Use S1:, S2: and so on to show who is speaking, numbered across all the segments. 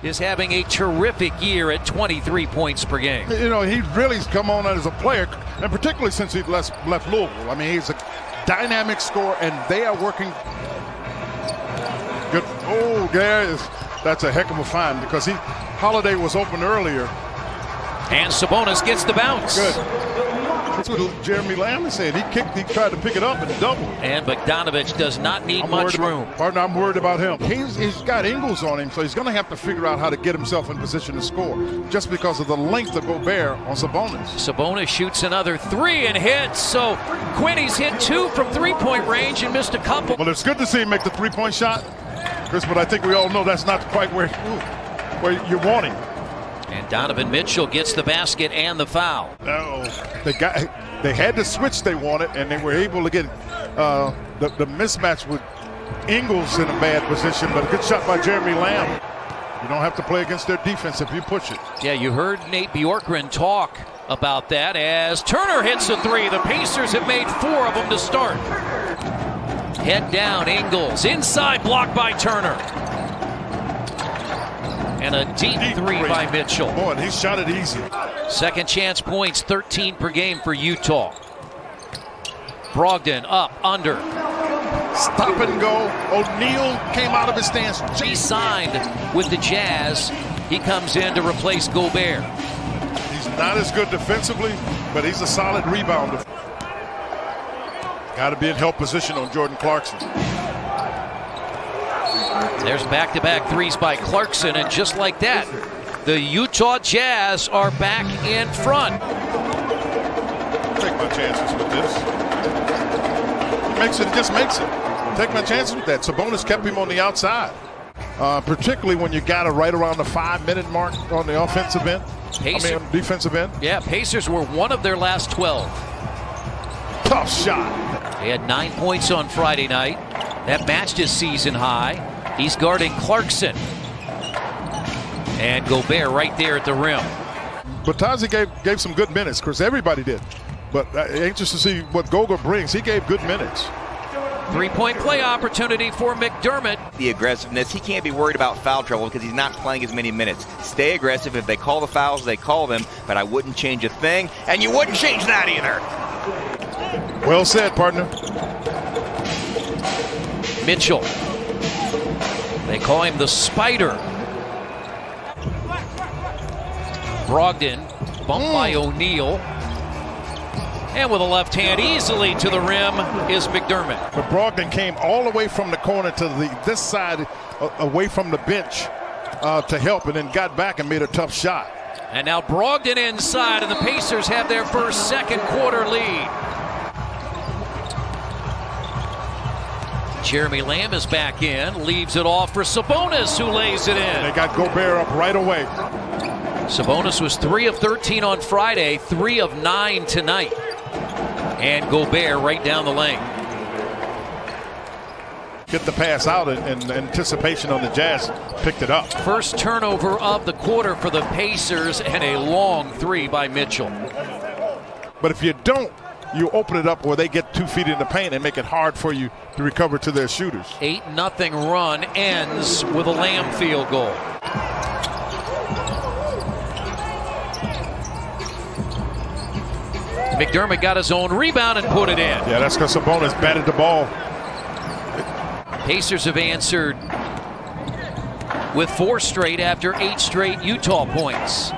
S1: is having a terrific year at 23 points per game.
S2: You know, he really's come on as a player, and particularly since he left Louisville. I mean, he's a dynamic scorer, and they are working good. Oh, that's a heck of a find because Holiday was open earlier.
S1: And Sabonis gets the bounce.
S2: Good. That's what Jeremy Lamb said. He tried to pick it up and double.
S1: And Bogdanovich does not need much room.
S2: Partner, I'm worried about him. He's got Ingles on him, so he's going to have to figure out how to get himself in position to score just because of the length of Gobert on Sabonis.
S1: Sabonis shoots another three and hits. So Quinney's hit 2 from three-point range and missed a couple.
S2: Well, it's good to see him make the three-point shot, Chris, but I think we all know that's not quite where you want him.
S1: And Donovan Mitchell gets the basket and the foul.
S2: They had the switch they wanted, and they were able to get the mismatch with Ingles in a bad position, but a good shot by Jeremy Lamb. You don't have to play against their defense if you push it.
S1: Yeah, you heard Nate Bjorkgren talk about that as Turner hits a three. The Pacers have made 4 of them to start. Head down, Ingles. Inside, blocked by Turner. And a deep three by Mitchell.
S2: Boy, and he shot it easy.
S1: Second chance points, 13 per game for Utah. Brogdon up, under.
S2: Stop and go. O'Neal came out of his stance.
S1: He signed with the Jazz. He comes in to replace Gobert.
S2: He's not as good defensively, but he's a solid rebounder. Got to be in help position on Jordan Clarkson.
S1: There's back-to-back threes by Clarkson, and just like that, the Utah Jazz are back in front.
S2: Take my chances with this. Just makes it. Take my chances with that. Sabonis kept him on the outside, particularly when you got it right around the 5-minute mark on the offensive end. Defensive end.
S1: Yeah, Pacers were one of their last 12.
S2: Tough shot.
S1: He had 9 points on Friday night. That matched his season high. He's guarding Clarkson. And Gobert right there at the rim.
S2: Batazi gave some good minutes, Chris. Everybody did. But anxious to see what Goga brings. He gave good minutes.
S1: Three-point play opportunity for McDermott.
S3: The aggressiveness, he can't be worried about foul trouble because he's not playing as many minutes. Stay aggressive. If they call the fouls, they call them. But I wouldn't change a thing. And you wouldn't change that either.
S2: Well said, partner.
S1: Mitchell. They call him the Spider. Brogdon bumped by O'Neal. And with a left hand easily to the rim is McDermott.
S2: But Brogdon came all the way from the corner to this side, away from the bench to help, and then got back and made a tough shot.
S1: And now Brogdon inside, and the Pacers have their first second quarter lead. Jeremy Lamb is back in, leaves it off for Sabonis, who lays it in.
S2: And they got Gobert up right away.
S1: Sabonis was 3 of 13 on Friday, 3 of 9 tonight. And Gobert right down the lane.
S2: Get the pass out in anticipation on the Jazz. Picked it up.
S1: First turnover of the quarter for the Pacers, and a long three by Mitchell.
S2: But if you don't, you open it up where they get 2 feet in the paint and make it hard for you to recover to their shooters.
S1: 8-0 run ends with a Lamb field goal. McDermott got his own rebound and put it in.
S2: Yeah, that's because Sabonis batted the ball.
S1: Pacers have answered with 4 straight after 8 straight Utah points.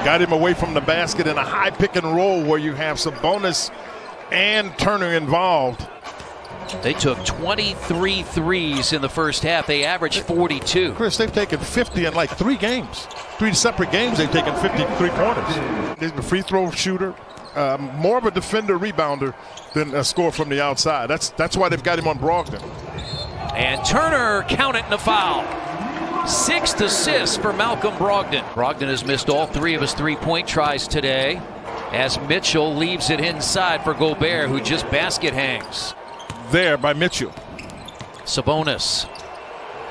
S2: Got him away from the basket in a high pick and roll where you have Sabonis and Turner involved.
S1: They took 23 threes in the first half. They averaged 42.
S2: Chris, they've taken 50 in like 3 games. 3 separate games they've taken 53 pointers. He's a free throw shooter, more of a defender rebounder than a scorer from the outside. That's why they've got him on Brogdon.
S1: And Turner counted in a foul. 6th assist for Malcolm Brogdon. Brogdon has missed all 3 of his three-point tries today as Mitchell leaves it inside for Gobert, who just basket hangs.
S2: There by Mitchell.
S1: Sabonis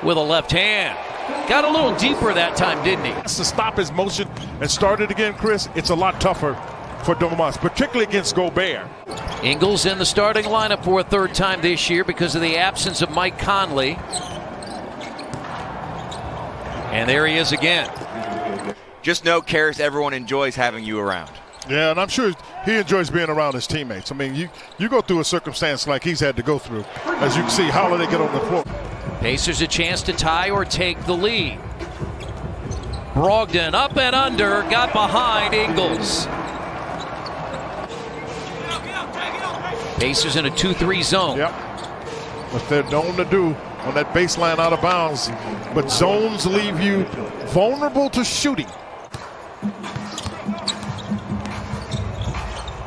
S1: with a left hand. Got a little deeper that time, didn't he?
S2: To stop his motion and start it again, Chris, it's a lot tougher for Domas, particularly against Gobert.
S1: Ingles in the starting lineup for a 3rd time this year because of the absence of Mike Conley. And there he is again.
S3: Just know, Karras, everyone enjoys having you around.
S2: Yeah, and I'm sure he enjoys being around his teammates. I mean, you go through a circumstance like he's had to go through. As you can see, Holiday get on the floor.
S1: Pacers a chance to tie or take the lead. Brogdon up and under, got behind Ingles. Pacers in a 2-3 zone.
S2: Yep. What they're known to do on that baseline out of bounds. But zones leave you vulnerable to shooting.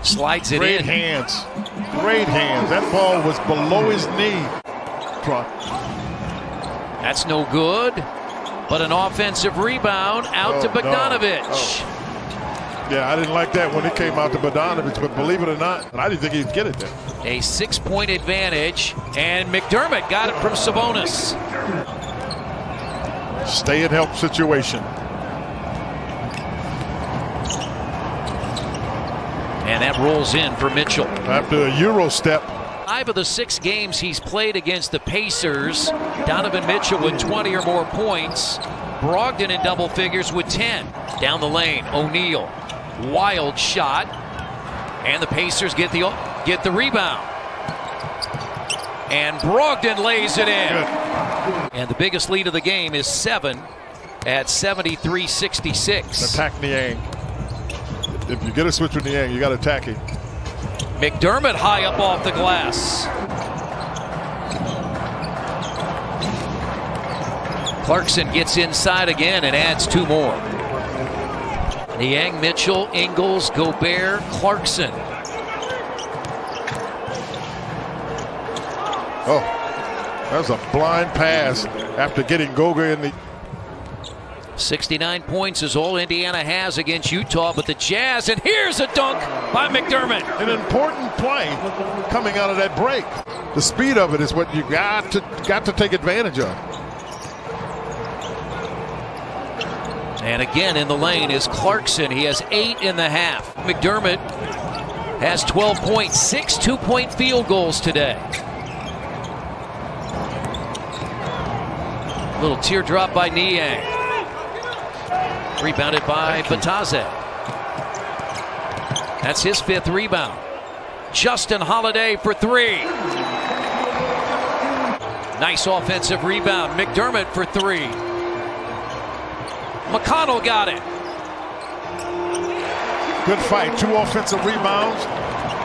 S1: Slides it
S2: Great
S1: in.
S2: hands. Great hands. That ball was below his knee.
S1: That's no good. But an offensive rebound out to Bogdanovic.
S2: No. Oh. Yeah, I didn't like that when it came out to Bogdanovic, but believe it or not, I didn't think he'd get it there.
S1: A 6-point advantage, and McDermott got it from Sabonis.
S2: Stay and help situation.
S1: And that rolls in for Mitchell.
S2: After a Euro step.
S1: 5 of the 6 games he's played against the Pacers, Donovan Mitchell with 20 or more points. Brogdon in double figures with 10. Down the lane, O'Neal. Wild shot. And the Pacers get the rebound. And Brogdon lays it in.
S2: Good.
S1: And the biggest lead of the game is 7 at 73-66.
S2: Attack Niang. If you get a switch with Niang, you got to attack him.
S1: McDermott high up off the glass. Clarkson gets inside again and adds 2 more. Niang, Mitchell, Ingles, Gobert, Clarkson.
S2: Oh, that was a blind pass after getting Goga in the...
S1: 69 points is all Indiana has against Utah, but the Jazz, and here's a dunk by McDermott.
S2: An important play coming out of that break. The speed of it is what you got to take advantage of.
S1: And again in the lane is Clarkson. He has 8 in the half. McDermott has 12 points, 6 2-point field goals today. Little teardrop by Niang. Rebounded by Bataze. That's his 5th rebound. Justin Holiday for 3. Nice offensive rebound. McDermott for 3. McConnell got it.
S2: Good fight. 2 offensive rebounds.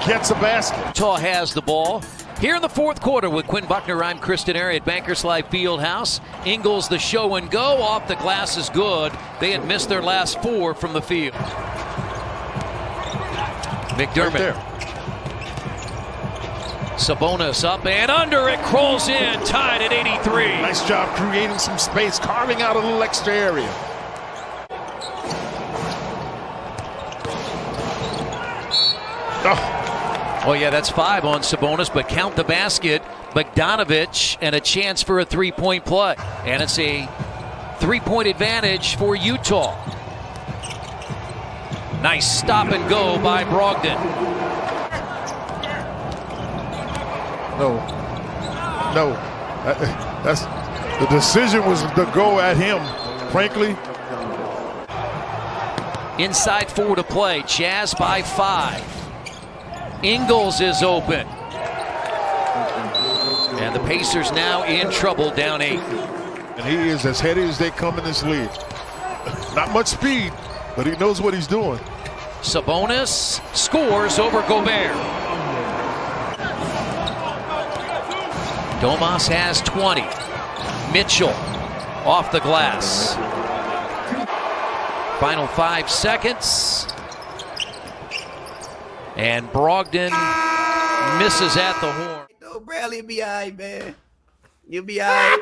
S2: Gets a basket.
S1: Utah has the ball. Here in the 4th quarter with Quinn Buckner, I'm Kristen Airy at Bankers Life Fieldhouse. Ingles the show and go. Off the glass is good. They had missed their last 4 from the field. McDermott.
S2: Right there.
S1: Sabonis up and under. It crawls in. Tied at 83.
S2: Nice job creating some space, carving out a little extra area.
S1: Oh, yeah, that's 5 on Sabonis, but count the basket. Bogdanovic and a chance for a 3-point play. And it's a 3-point advantage for Utah. Nice stop and go by Brogdon.
S2: No. That's the decision was to go at him, frankly.
S1: Inside 4 to play. Jazz by 5. Ingles is open. And the Pacers now in trouble, down 8.
S2: And he is as heady as they come in this league. Not much speed, but he knows what he's doing.
S1: Sabonis scores over Gobert. Domas has 20. Mitchell off the glass. Final 5 seconds. And Brogdon misses at the horn.
S4: No, Bradley, you'll be all right, man. You'll be all right.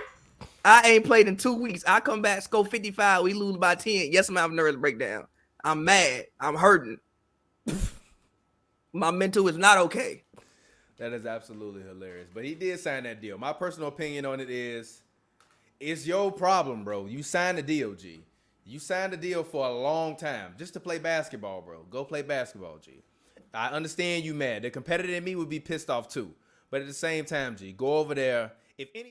S4: I ain't played in 2 weeks. I come back, score 55. We lose by 10. Yes, I'm having a nervous breakdown. I'm mad. I'm hurting. My mental is not okay.
S5: That is absolutely hilarious. But he did sign that deal. My personal opinion on it is, it's your problem, bro. You signed the deal, G. You signed the deal for a long time just to play basketball, bro. Go play basketball, G. I understand you mad. The competitor in me would be pissed off too. But at the same time, G, go over there. If any